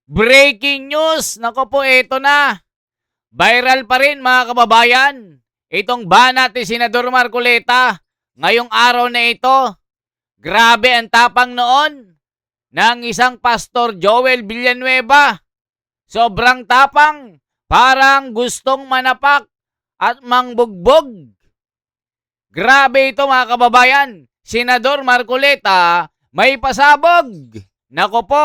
Breaking news! Nako po, eto na. Viral pa rin mga kababayan. Itong banat ni Senador Marcoleta. Ngayong araw na ito, grabe ang tapang noon ng isang Pastor Joel Villanueva. Sobrang tapang, parang gustong manapak at mangbugbog. Grabe ito mga kababayan. Senador Marcoleta may pasabog. Nako po,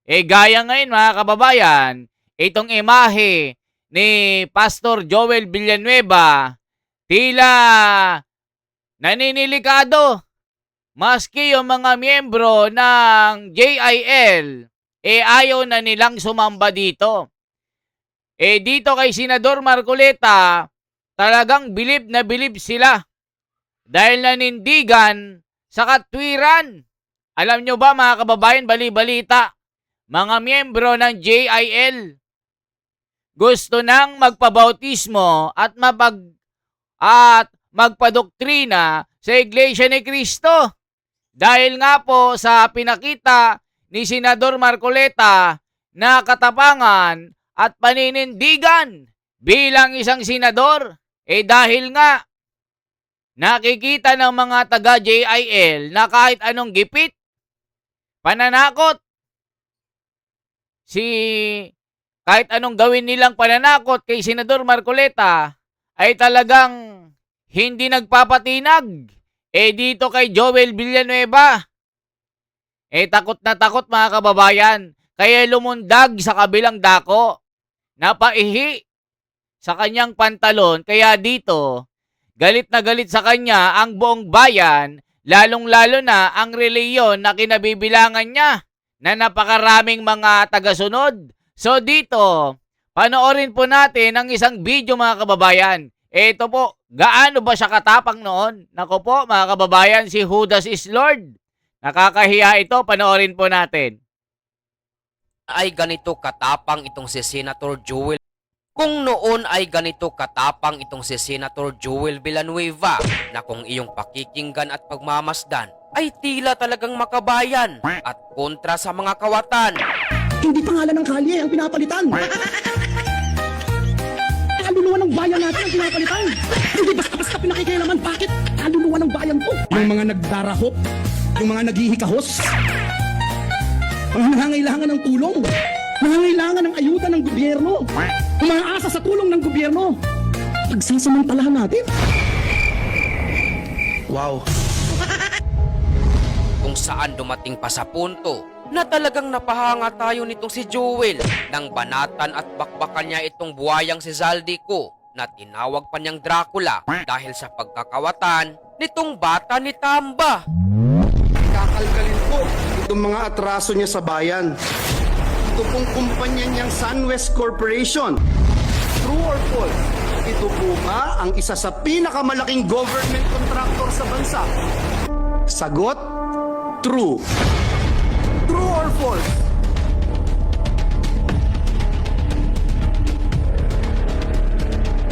gaya ngayon mga kababayan, itong imahe ni Pastor Joel Villanueva tila naninilikado maski yung mga miyembro ng JIL ayaw na nilang sumamba dito. Dito kay Senador Marcoleta talagang bilib na bilib sila dahil nanindigan sa katwiran. Alam nyo ba mga kababayan, bali-balita, mga miyembro ng JIL gusto nang magpabautismo at magpadoktrina sa Iglesia ni Cristo. Dahil nga po sa pinakita ni Senador Marcoleta na katapangan at paninindigan bilang isang senador. Dahil nga nakikita ng mga taga JIL na kahit anong gipit, pananakot, kahit anong gawin nilang pananakot kay Senador Marcoleta ay talagang hindi nagpapatinag. Dito kay Joel Villanueva, takot na takot mga kababayan. Kaya lumundag sa kabilang dako, napaihi sa kanyang pantalon. Kaya dito, galit na galit sa kanya ang buong bayan, lalong-lalo na ang reliyon na kinabibilangan niya na napakaraming mga tagasunod. So dito, panoorin po natin ang isang video mga kababayan. Ito po, gaano ba siya katapang noon? Nako po mga kababayan, si Judas is Lord. Nakakahiya ito, panoorin po natin. Ay ganito katapang itong si Senator Joel. Kung noon ay ganito katapang itong si Senator Joel Villanueva na kung iyong pakikinggan at pagmamasdan ay tila talagang makabayan at kontra sa mga kawatan. Hindi pangalan ng kalye ang pinapalitan. Kaluluwa ng bayan natin ang pinapalitan. Hindi basta-basta pinakikialaman. Bakit kaluluwa ng bayan ko? Yung mga nagdarahop, yung mga naghihikahos, mga nangangailangan ng tulong, nangangailangan ng ayuda ng gobyerno, umaasa sa tulong ng gobyerno, pagsasamantalahan natin. Wow. Kung saan dumating pa sa punto na talagang napahanga tayo nitong si Joel nang banatan at bakbakan niya itong buhayang si Zaldico na tinawag pa niyang Dracula dahil sa pagkakawatan nitong bata ni Tamba. Kakalkalin po itong mga atraso niya sa bayan. Ito pong kumpanya niyang SunWest Corporation. True or false? Ito po ba ang isa sa pinakamalaking government contractor sa bansa? Sagot, true. True or false?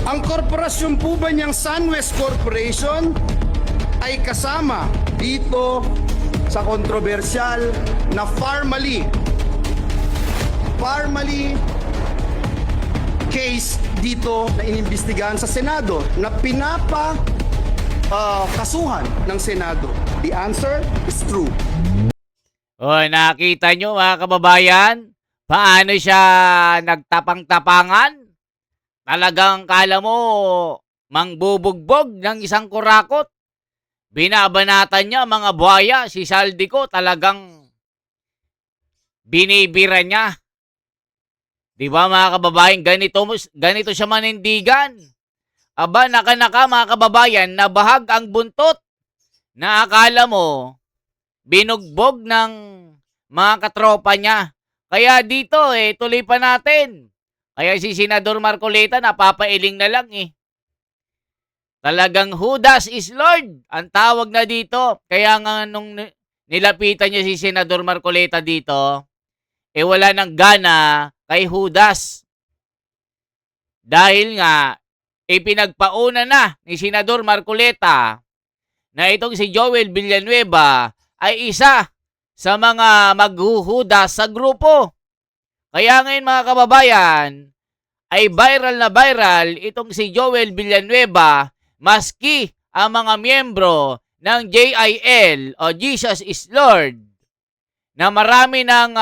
Ang korporasyon po ba niyang SunWest Corporation ay kasama dito sa kontrobersyal na Farmally case dito na inimbestigahan sa Senado na kasuhan ng Senado? The answer is true. Nakita nyo mga kababayan, paano siya nagtapang-tapangan? Talagang kala mo mangbubugbog ng isang kurakot. Binabanatan niya mga buhaya, si Zaldico talagang binibira niya. Diba mga kababayan, ganito siya manindigan. Aba, naka-naka mga kababayan, nabahag ang buntot na akala mo binugbog ng mga katropa niya. Kaya dito, tuloy pa natin. Kaya si Senador Marcoleta napapailing na lang Talagang Judas is Lord ang tawag na dito. Kaya nga nung nilapitan niya si Senador Marcoleta dito, wala nang gana kay Judas. Dahil nga, pinagpauna na ni Senador Marcoleta na itong si Joel Villanueva ay isa sa mga maghuhudas sa grupo. Kaya ngayon mga kababayan, ay viral na viral itong si Joel Villanueva maski ang mga miyembro ng JIL o Jesus is Lord na marami ng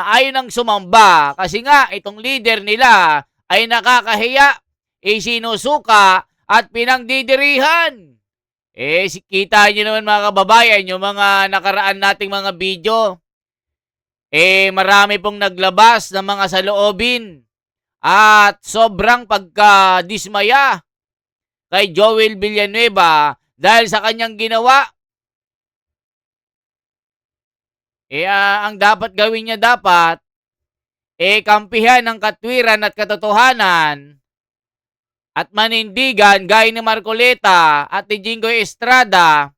ayaw nang sumamba kasi nga itong leader nila ay nakakahiya, isinusuka at pinangdidirihan. Kita nyo naman mga kababayan, yung mga nakaraan nating mga video, marami pong naglabas ng mga saloobin at sobrang pagkadismaya kay Joel Villanueva dahil sa kanyang ginawa. Ang dapat gawin niya kampihan ng katwiran at katotohanan at manindigan gaya ni Marcoleta at ni Jinggoy Estrada,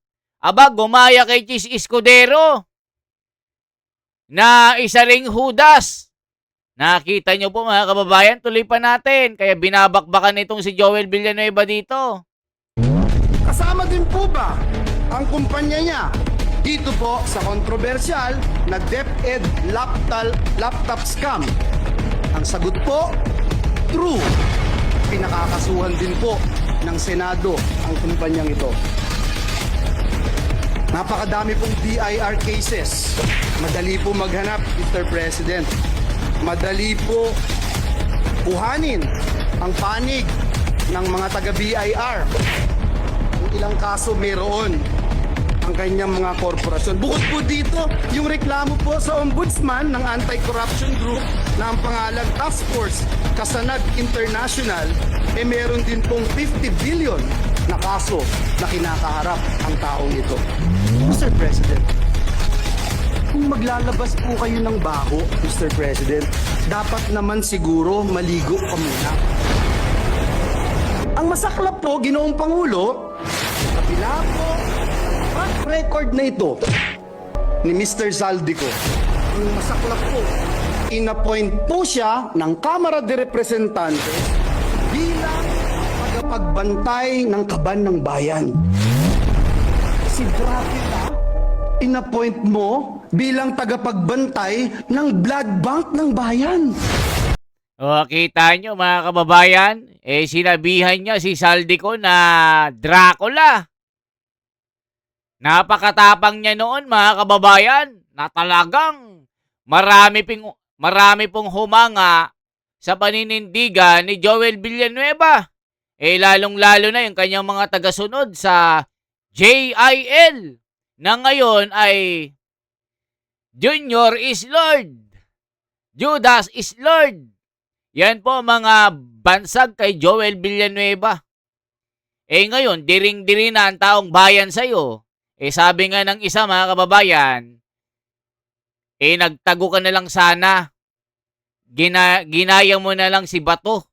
gumaya kay Chis Escudero na isa ring Judas. Nakita nyo po mga kababayan, tuloy pa natin. Kaya binabakbakan nitong si Joel Villanueva dito. Kasama din po ba ang kumpanya niya dito po sa kontrobersyal na DepEd laptop scam? Ang sagot po, true. Pinakakasuhan din po ng Senado ang kumpanyang ito. Napakadami pong BIR cases. Madali po maghanap, Mr. President. Madali po kuhanin ang panig ng mga taga-BIR. Ang ilang kaso meron ang kanyang mga korporasyon. Bukod po dito, yung reklamo po sa Ombudsman ng Anti-Corruption Group na ang pangalan Task Force Kasanag International, meron din pong 50 billion na kaso na kinakaharap ang taong ito. Mr. President, kung maglalabas po kayo ng baho, Mr. President, dapat naman siguro maligo ka muna. Ang masaklap po, Ginoong Pangulo, kabila po ang track record na ito ni Mr. Zaldico. Ang masaklap po, inappoint po siya ng Kamara de Representantes bilang tagapagbantay ng kaban ng bayan. Si Dracula, inappoint mo bilang tagapagbantay ng blood bank ng bayan. Kita nyo mga kababayan, sinabihan niya si Zaldico na Dracula. Napakatapang niya noon mga kababayan na talagang marami pong humanga sa paninindigan ni Joel Villanueva. Lalong-lalo na yung kanyang mga tagasunod sa JIL na ngayon ay Junior is Lord. Judas is Lord. Yan po mga bansag kay Joel Villanueva. Ngayon, diring-diri na ang taong bayan sa'yo. Sabi nga ng isa mga kababayan, nagtago ka na lang sana. Ginaya mo na lang si Bato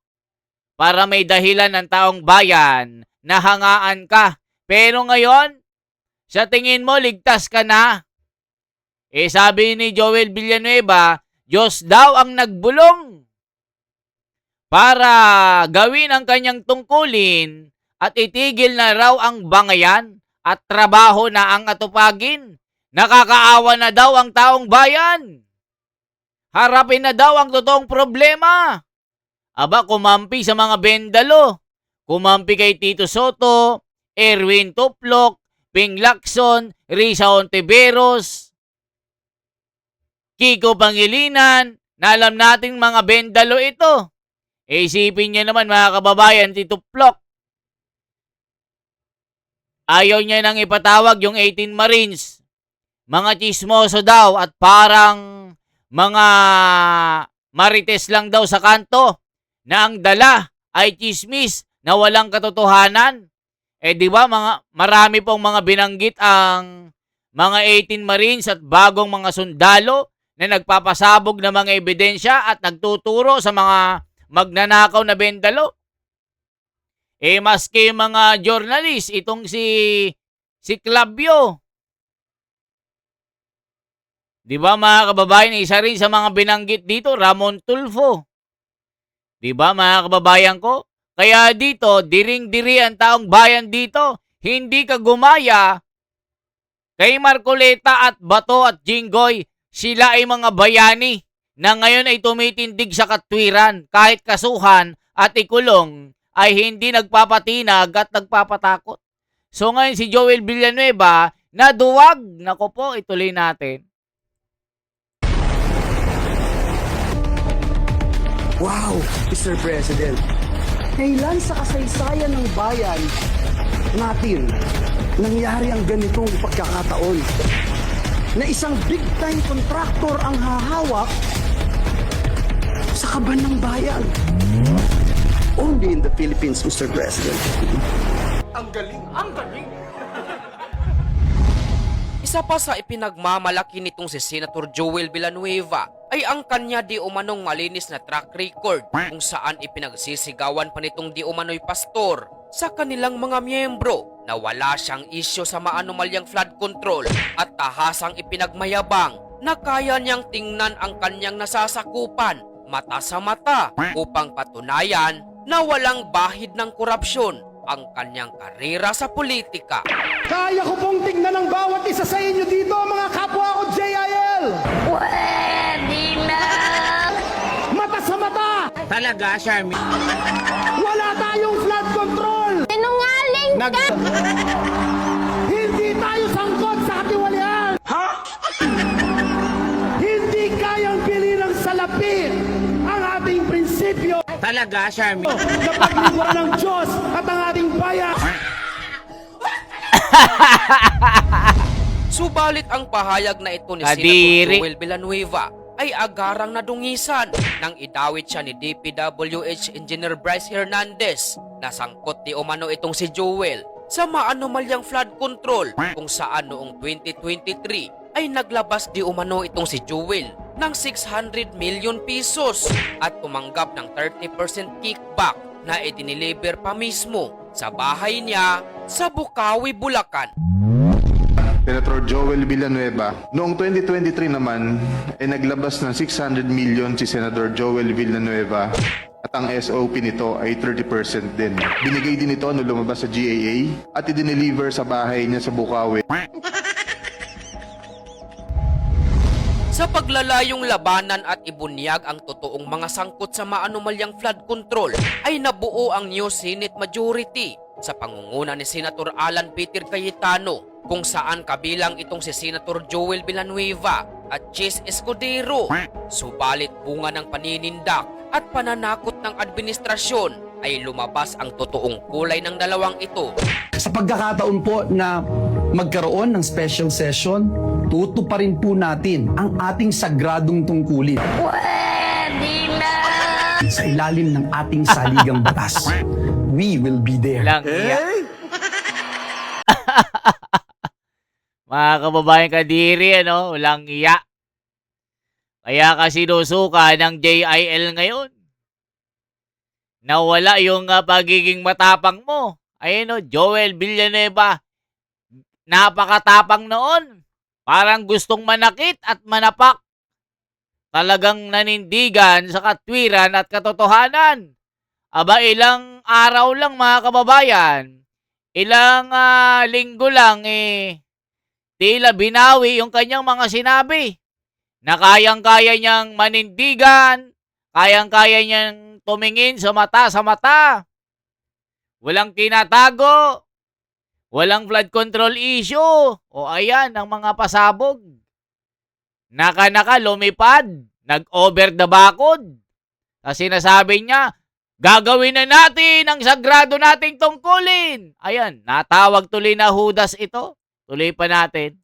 para may dahilan ng taong bayan na hangaan ka. Pero ngayon, sa tingin mo, ligtas ka na. Sabi ni Joel Villanueva, Diyos daw ang nagbulong para gawin ang kanyang tungkulin at itigil na raw ang bangayan at trabaho na ang atupagin. Nakakaawa na daw ang taong bayan. Harapin na daw ang totoong problema. Kumampi sa mga bendalo. Kumampi kay Tito Soto, Erwin Tuplok, Ping Lacson, Risa Ontiveros, Kiko Pangilinan, na alam nating mga bendalo ito. Isipin niya naman mga kababayan, si Tuplok. Ayaw niya nang ipatawag yung 18 Marines. Mga chismoso daw at parang mga marites lang daw sa kanto na ang dala ay chismis na walang katotohanan. Di ba marami pong mga binanggit ang mga 18 Marines at bagong mga sundalo na nagpapasabog ng mga ebidensya at nagtuturo sa mga magnanakaw na bendalo. Maski mga journalist, itong si Clavio. Di ba mga kababayan, isa rin sa mga binanggit dito, Ramon Tulfo. Di ba mga kababayan ko? Kaya dito, diring-diri ang taong bayan dito. Hindi ka gumaya kay Marcoleta at Bato at Jinggoy. Sila ay mga bayani. na ngayon ay tumitindig sa katwiran kahit kasuhan at ikulong ay hindi nagpapatinag at nagpapatakot. So ngayon si Joel Villanueva naduwag. Nako po, ituloy natin. Wow, Mr. President. Kailan sa kasaysayan ng bayan natin nangyari ang ganitong pagkakataon na isang big-time contractor ang hahawak sa kaban ng bayan? Only in the Philippines, Mr. President. Ang galing, ang galing. Isa pa sa ipinagmamalaki nitong si Senator Joel Villanueva ay ang kanya di umanong malinis na track record kung saan ipinagsisigawan pa nitong di umano'y pastor sa kanilang mga miyembro na wala siyang isyo sa maanumalyang flood control at tahasang ipinagmayabang na kaya niyang tingnan ang kanyang nasasakupan mata sa mata upang patunayan na walang bahid ng korupsyon ang kanyang karera sa politika. Kaya ko pong tingnan ng bawat isa sa inyo dito, mga kapwa ko JIL! Pwede na! Mata sa mata! Talaga, Charmy. Wala tayong flood control! Sinungaling ka! Hindi tayo sangkot sa katiwalian! Ha? Hindi kayang pili ng salapi ang ating prinsipyo Talaga, Charmy. na paglingkuran ng Diyos at ang ating bayan! Subalit ang pahayag na ito ni Kadiri. Senator Joel Villanueva ay agarang nadungisan nang idawit siya ni DPWH Engineer Bryce Hernandez na sangkot di umano itong si Joel sa maanumalyang flood control kung saan noong 2023 ay naglabas di umano itong si Joel ng 600 million pesos at tumanggap ng 30% kickback na idiniliver pa mismo sa bahay niya sa Bukawi, Bulacan. Senator Joel Villanueva. Noong 2023 naman, ay naglabas ng 600 million si Senator Joel Villanueva at ang SOP nito ay 30% din. Binigay din ito nung lumabas sa GAA at i-deliver sa bahay niya sa Bukawi. Sa paglalayong labanan at ibunyag ang totoong mga sangkot sa maanumalyang flood control ay nabuo ang New Senate Majority sa pangunguna ni Senator Alan Peter Cayetano kung saan kabilang itong si Senator Joel Villanueva at Chis Escudero. Subalit bunga ng paninindak at pananakot ng administrasyon ay lumabas ang totoong kulay ng dalawang ito. Sa pagkakataon po na magkaroon ng special session, tutuparin po natin ang ating sagradong tungkulin Pwede na! sa ilalim ng ating saligang batas. We will be there. Walang iya. Mga kababayan Kadiri, ano? Walang iya. Kaya kasi sinusuka ng JIL ngayon. Nawala yung pagiging matapang mo. Ayun o, Joel Villanueva. Napakatapang noon. Parang gustong manakit at manapak. Talagang nanindigan sa katwiran at katotohanan. Aba, ilang araw lang mga kababayan. Ilang linggo lang tila binawi yung kanyang mga sinabi. Na kayang-kaya niyang manindigan. Kayang-kaya niyang tumingin sa mata. Walang tinatago. Walang flood control issue. O ayan, ang mga pasabog. Naka-naka, lumipad. Nag-over the bakod. Kasi sinasabi niya, gagawin na natin ang sagrado nating tungkulin. Ayan, natawag tuloy na Judas ito. Tuloy pa natin.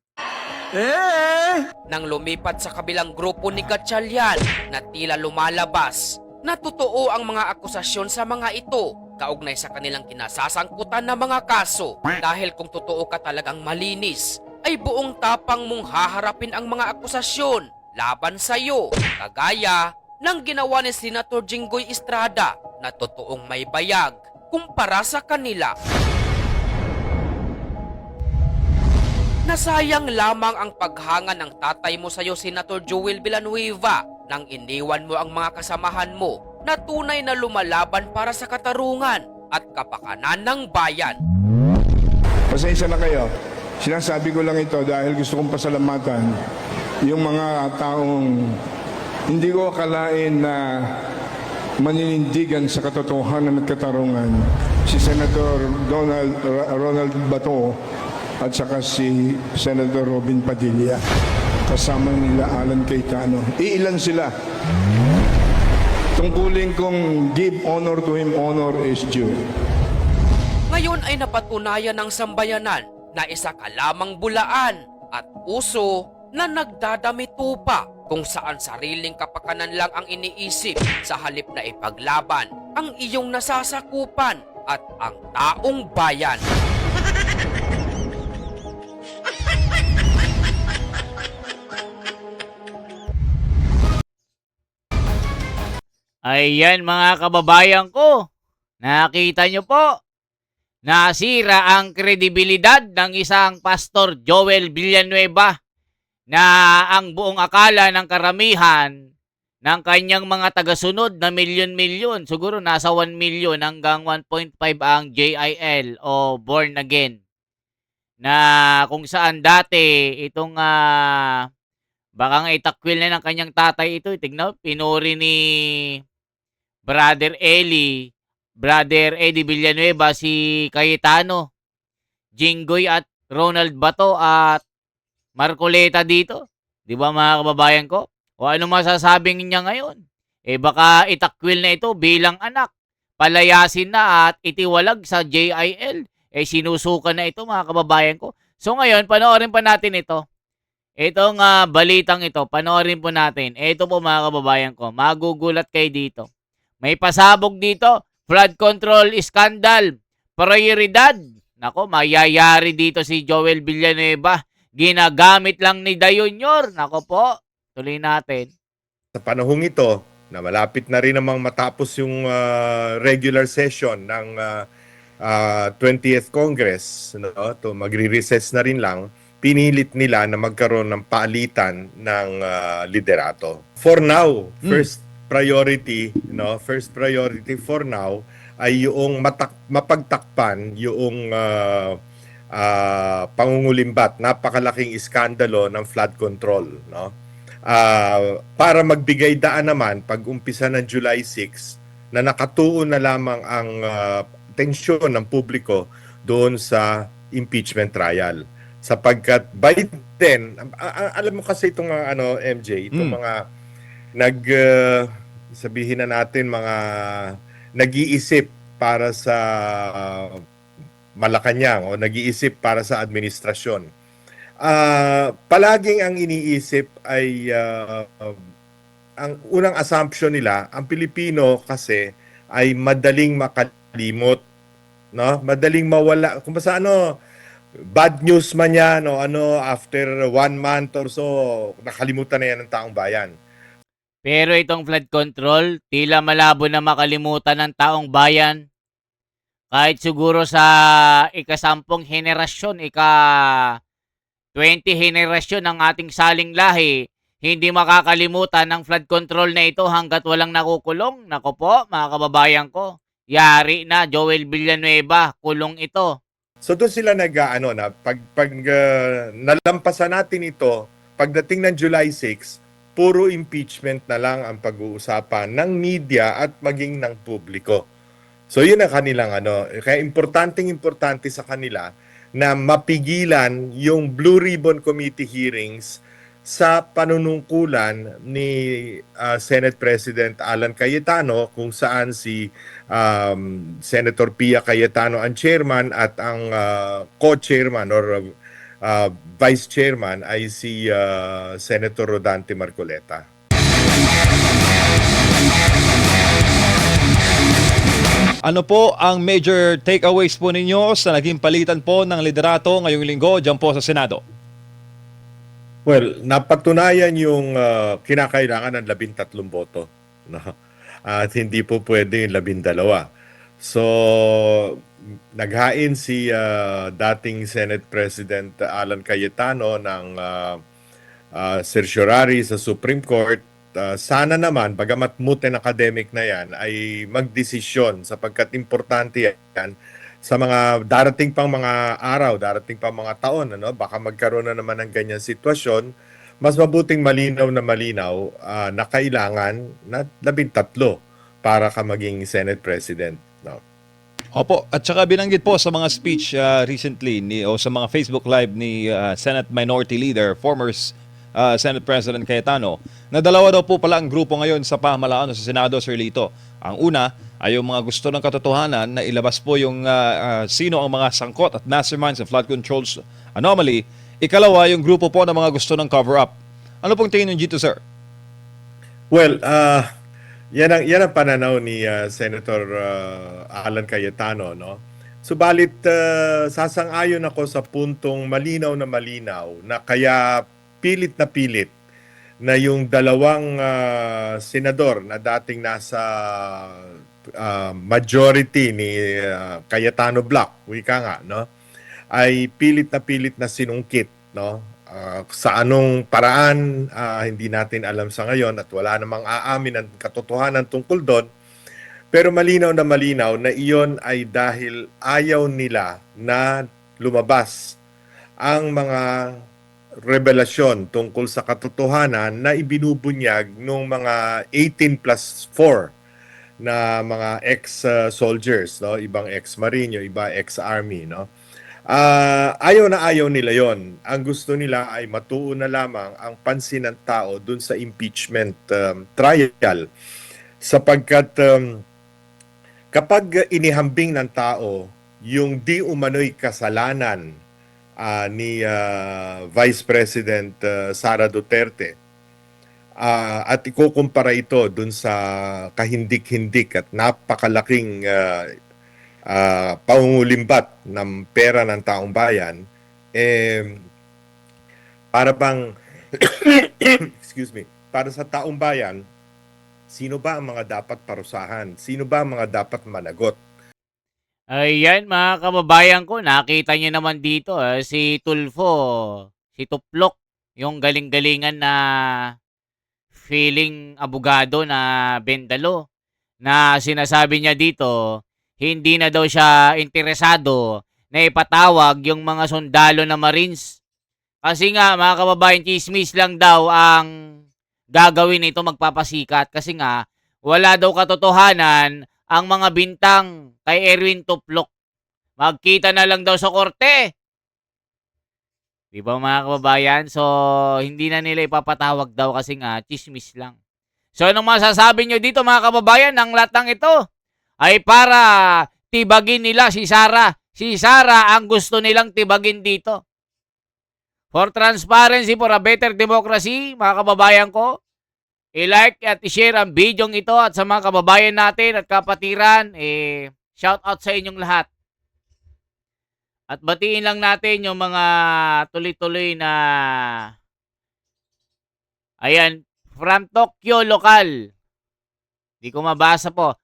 Nang lumipat sa kabilang grupo ni Gatchalian na tila lumalabas na totoo ang mga akusasyon sa mga ito kaugnay sa kanilang kinasasangkutan na mga kaso. Dahil kung totoo ka talagang malinis, ay buong tapang mong haharapin ang mga akusasyon laban sa iyo, kagaya ng ginawa ni Senator Jinggoy Estrada na totoong may bayag kumpara sa kanila. Nasayang lamang ang paghanga ng tatay mo sa iyo, Senator Joel Villanueva, nang iniwan mo ang mga kasamahan mo na tunay na lumalaban para sa katarungan at kapakanan ng bayan. Pasensya na kayo. Sinasabi ko lang ito dahil gusto kong pasalamatan yung mga taong Hindi ko akalain na maninindigan sa katotohanan at katarungan si Senator Ronald Bato at saka si Senator Robin Padilla. Kasama nila Alan Cayetano. Iilan sila. Tungkulin kong give honor to him, honor is due. Ngayon ay napatunayan ng sambayanan na isa ka lamang bulaan at uso na nagdadami tupa kung saan sariling kapakanan lang ang iniisip sa halip na ipaglaban ang iyong nasasakupan at ang taong bayan. Ayan mga kababayan ko, nakita nyo po, nasira ang kredibilidad ng isang Pastor Joel Villanueva na ang buong akala ng karamihan ng kanyang mga tagasunod na milyon-milyon, siguro nasa 1 million hanggang 1.5 ang JIL o Born Again. Na kung saan dati itong baka nga itakwil na ng kanyang tatay ito. Tignan, pinuri ni Brother Eddie Villanueva si Cayetano, Jinggoy at Ronald Bato at Marcoleta dito. Di ba mga kababayan ko? O ano masasabing niya ngayon? Eh baka itakwil na ito bilang anak. Palayasin na at itiwalag sa JIL. Eh sinusukan na ito mga kababayan ko. So ngayon, panoorin pa natin ito. Itong balitang ito, panoorin po natin. Ito po mga kababayan ko, magugulat kayo dito. May pasabog dito, flood control scandal, prioridad. Nako, mayayari dito si Joel Villanueva. Ginagamit lang ni Dayunyor. Nako po, tuloy natin. Sa panahong ito, na malapit na rin namang matapos yung regular session ng 20th Congress, no, to magre-recess na rin lang, pinilit nila na magkaroon ng paalitan ng liderato. For now, first priority for now ay yung mapagtakpan yung pangungulimbat, napakalaking iskandalo ng flood control, no? Para magbigay daan naman pag umpisa ng July 6 na nakatuon na lamang ang tensyon ng publiko doon sa impeachment trial, sapagkat by then alam mo kasi itong MJ, itong mga sabihin na natin mga nag-iisip para sa Malacanang o nag-iisip para sa administrasyon. Palaging ang iniisip ay ang unang assumption nila, ang Pilipino kasi ay madaling makalimot, no? Madaling mawala. Kung basta bad news man yan o after 1 month or so, nakalimutan na yan ng taong bayan. Pero itong flood control, tila malabo na makalimutan ng taong bayan. Kahit siguro sa ika-10 henerasyon, ika-20 henerasyon ng ating saling lahi, hindi makakalimutan ng flood control na ito hanggat walang nakukulong. Nako po, mga kababayan ko, yari na Joel Villanueva, kulong ito. So doon sila na pag nalampasan natin ito, pagdating ng July 6, puro impeachment na lang ang pag-uusapan ng media at maging ng publiko. So yun ang kanilang kaya importante sa kanila na mapigilan yung Blue Ribbon Committee hearings sa panunungkulan ni Senate President Alan Cayetano, kung saan si Senator Pia Cayetano ang chairman at ang co-chairman or vice chairman ay si Senator Rodante Marcoleta. Ano po ang major takeaways po ninyo sa naging palitan po ng liderato ngayong linggo dyan po sa Senado? Well, napatunayan yung kinakailangan ng 13 boto, no? At hindi po pwede yung 12. So, naghain si dating Senate President Alan Cayetano ng certiorari sa Supreme Court. Sana naman, bagamat moot and academic na yan, ay magdesisyon sapagkat importante yan sa mga darating pang mga araw, darating pang mga taon. Baka magkaroon na naman ng ganyan sitwasyon, mas mabuting malinaw na kailangan na 13 para ka maging Senate President. No? Opo, at saka binanggit po sa mga speech recently o sa mga Facebook Live ni Senate Minority Leader, former Senate President Cayetano, na dalawa daw po pala ang grupo ngayon sa pamahalaan o sa Senado, Sir Lito. Ang una ay yung mga gusto ng katotohanan na ilabas po yung sino ang mga sangkot at masterminds ng flood controls anomaly. Ikalawa, yung grupo po ng mga gusto ng cover-up. Ano pong tingin niyo dito, sir? Well, yan ang pananaw ni Senator Alan Cayetano, no? Subalit sasang-ayon ako sa puntong malinaw na kaya pilit na yung dalawang senador na dating nasa majority ni Cayetano Block, wika nga, no? Ay pilit na sinungkit, no? Sa anong paraan, hindi natin alam sa ngayon at wala namang aamin ang katotohanan tungkol doon. Pero malinaw na iyon ay dahil ayaw nila na lumabas ang mga revelasyon tungkol sa katotohanan na ibinubunyag ng mga 18+4 na mga ex-soldiers, no? Ibang ex-marine, yung iba ex-army, no? Ayaw nila yon. Ang gusto nila ay matuon na lamang ang pansin ng tao dun sa impeachment trial. Sapagkat kapag inihambing ng tao yung di umano'y kasalanan ni Vice President Sara Duterte at ikukumpara ito dun sa kahindik-hindik at napakalaking pangungulimbat ng pera ng taong bayan, para bang excuse me, para sa taong bayan, sino ba ang mga dapat parusahan? Sino ba ang mga dapat managot? Ayan mga kababayan ko, nakita niyo naman dito si Tulfo, si Tuplok, yung galing-galingan na feeling abogado na Bendalo, na sinasabi niya dito, hindi na daw siya interesado na ipatawag yung mga sundalo na Marines. Kasi nga, mga kababayan, chismis lang daw ang gagawin nito, magpapasikat. Kasi nga, wala daw katotohanan ang mga bintang kay Erwin Tuplok. Magkita na lang daw sa korte. Di ba mga kababayan? So, hindi na nila ipapatawag daw kasi nga, chismis lang. So, anong masasabi nyo dito mga kababayan? Ang lahat ng ito ay para tibagin nila si Sara. Si Sara ang gusto nilang tibagin dito. For transparency, for a better democracy, mga kababayan ko, i-like at i-share ang video ito at sa mga kababayan natin at kapatiran, shout out sa inyong lahat. At batiin lang natin yung mga tuloy-tuloy na ayan, from Tokyo Local. Di ko mabasa po.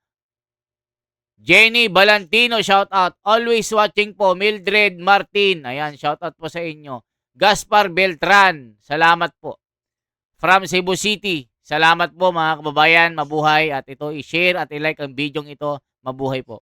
Jenny Valentino, shout out. Always watching po. Mildred Martin, ayan, shout out po sa inyo. Gaspar Beltran, salamat po. From Cebu City, salamat po mga kababayan, mabuhay. At ito, i-share at i-like ang video ito, mabuhay po.